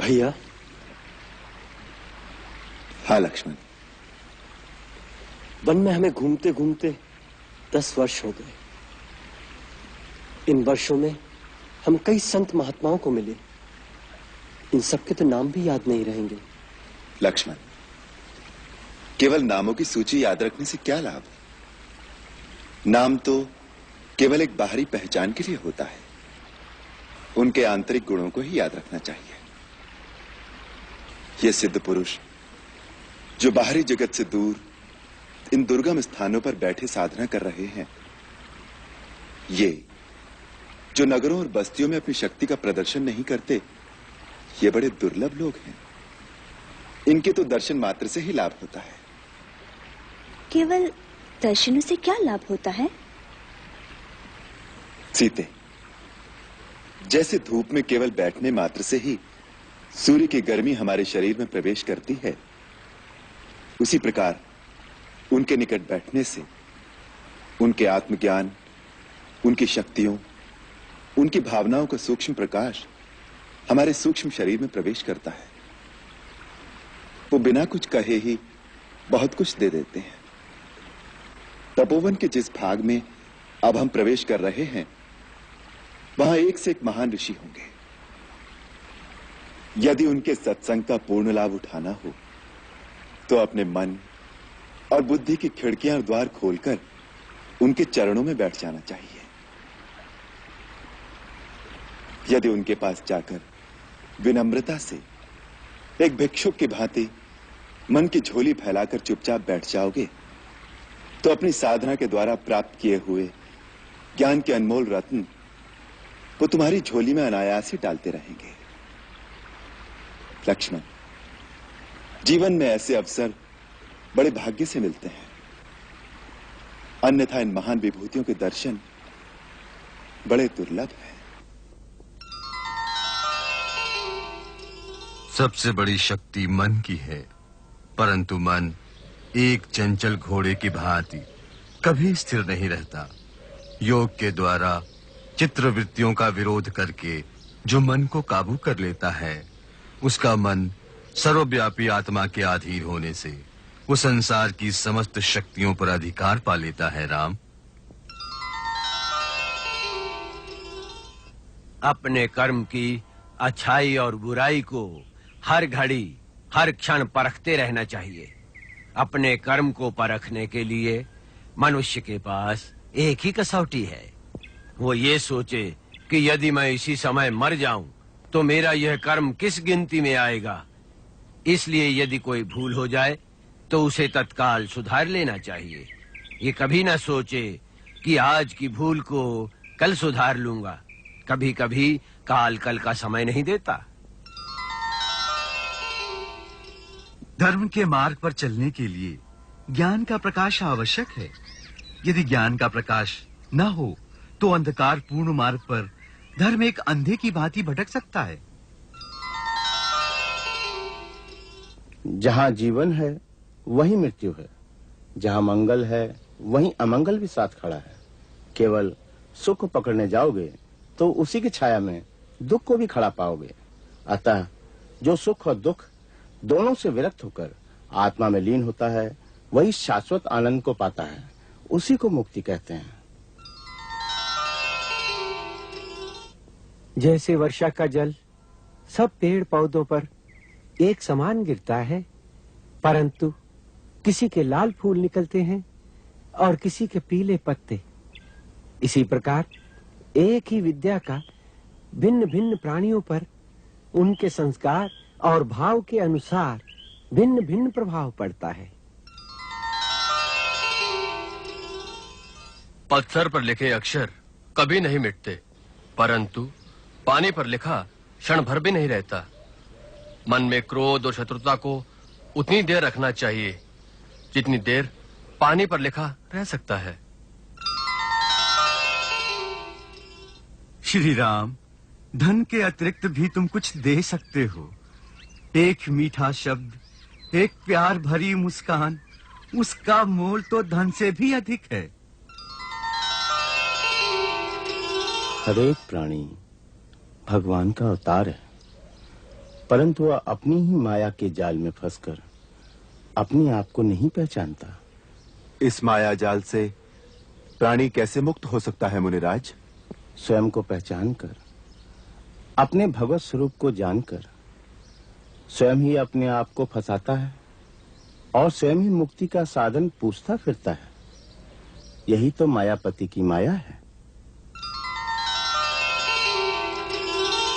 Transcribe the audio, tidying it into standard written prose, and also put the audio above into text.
भैया। हाँ लक्ष्मण। वन में हमें घूमते घूमते 10 वर्ष हो गए। इन वर्षों में हम कई संत महात्माओं को मिले। इन सबके तो नाम भी याद नहीं रहेंगे। लक्ष्मण, केवल नामों की सूची याद रखने से क्या लाभ? नाम तो केवल एक बाहरी पहचान के लिए होता है। उनके आंतरिक गुणों को ही याद रखना चाहिए। ये सिद्ध पुरुष जो बाहरी जगत से दूर इन दुर्गम स्थानों पर बैठे साधना कर रहे हैं, ये जो नगरों और बस्तियों में अपनी शक्ति का प्रदर्शन नहीं करते, ये बड़े दुर्लभ लोग हैं। इनके तो दर्शन मात्र से ही लाभ होता है। केवल दर्शनों से क्या लाभ होता है? सीते, जैसे धूप में केवल बैठने मात्र से ही सूर्य की गर्मी हमारे शरीर में प्रवेश करती है, उसी प्रकार उनके निकट बैठने से उनके आत्मज्ञान, उनकी शक्तियों, उनकी भावनाओं का सूक्ष्म प्रकाश हमारे सूक्ष्म शरीर में प्रवेश करता है। वो बिना कुछ कहे ही बहुत कुछ दे देते हैं। तपोवन के जिस भाग में अब हम प्रवेश कर रहे हैं, वहां एक से एक महान ऋषि होंगे। यदि उनके सत्संग का पूर्ण लाभ उठाना हो तो अपने मन और बुद्धि की खिड़कियां और द्वार खोलकर उनके चरणों में बैठ जाना चाहिए। यदि उनके पास जाकर विनम्रता से एक भिक्षुक की भांति मन की झोली फैलाकर चुपचाप बैठ जाओगे तो अपनी साधना के द्वारा प्राप्त किए हुए ज्ञान के अनमोल रत्न वो तुम्हारी झोली में अनायास ही डालते रहेंगे। लक्ष्मण, जीवन में ऐसे अवसर बड़े भाग्य से मिलते हैं, अन्यथा इन महान विभूतियों के दर्शन बड़े दुर्लभ हैं। सबसे बड़ी शक्ति मन की है, परंतु मन एक चंचल घोड़े की भांति कभी स्थिर नहीं रहता। योग के द्वारा चित्रवृत्तियों का विरोध करके जो मन को काबू कर लेता है, उसका मन सर्वव्यापी आत्मा के अधीन होने से वो संसार की समस्त शक्तियों पर अधिकार पा लेता है। राम, अपने कर्म की अच्छाई और बुराई को हर घड़ी हर क्षण परखते रहना चाहिए। अपने कर्म को परखने के लिए मनुष्य के पास एक ही कसौटी है। वो ये सोचे कि यदि मैं इसी समय मर जाऊं तो मेरा यह कर्म किस गिनती में आएगा। इसलिए यदि कोई भूल हो जाए तो उसे तत्काल सुधार लेना चाहिए। ये कभी ना सोचे कि आज की भूल को कल सुधार लूंगा। कभी कभी काल कल का समय नहीं देता। धर्म के मार्ग पर चलने के लिए ज्ञान का प्रकाश आवश्यक है। यदि ज्ञान का प्रकाश न हो तो अंधकार पूर्ण मार्ग पर धर्म एक अंधे की भांति भटक सकता है। जहां जीवन है वहीं मृत्यु है, जहां मंगल है वहीं अमंगल भी साथ खड़ा है। केवल सुख पकड़ने जाओगे तो उसी की छाया में दुख को भी खड़ा पाओगे। अतः जो सुख और दुख दोनों से विरक्त होकर आत्मा में लीन होता है, वही शाश्वत आनंद को पाता है। उसी को मुक्ति कहते हैं। जैसे वर्षा का जल सब पेड़ पौधों पर एक समान गिरता है, परंतु किसी के लाल फूल निकलते हैं और किसी के पीले पत्ते, इसी प्रकार एक ही विद्या का भिन्न भिन्न प्राणियों पर उनके संस्कार और भाव के अनुसार भिन्न भिन्न प्रभाव पड़ता है। पत्थर पर लिखे अक्षर कभी नहीं मिटते, परंतु पानी पर लिखा क्षण भर भी नहीं रहता। मन में क्रोध और शत्रुता को उतनी देर रखना चाहिए जितनी देर पानी पर लिखा रह सकता है। श्री राम, धन के अतिरिक्त भी तुम कुछ दे सकते हो। एक मीठा शब्द, एक प्यार भरी मुस्कान, उसका मोल तो धन से भी अधिक है। हर एक प्राणी भगवान का अवतार है। परंतु वह अपनी ही माया के जाल में फंसकर अपने आप को नहीं पहचानता। इस माया जाल से प्राणी कैसे मुक्त हो सकता है मुनिराज? स्वयं को पहचानकर, अपने भगवत स्वरूप को जानकर स्वयं ही अपने आप को फंसाता है और स्वयं ही मुक्ति का साधन पूछता फिरता है। यही तो मायापति की माया है।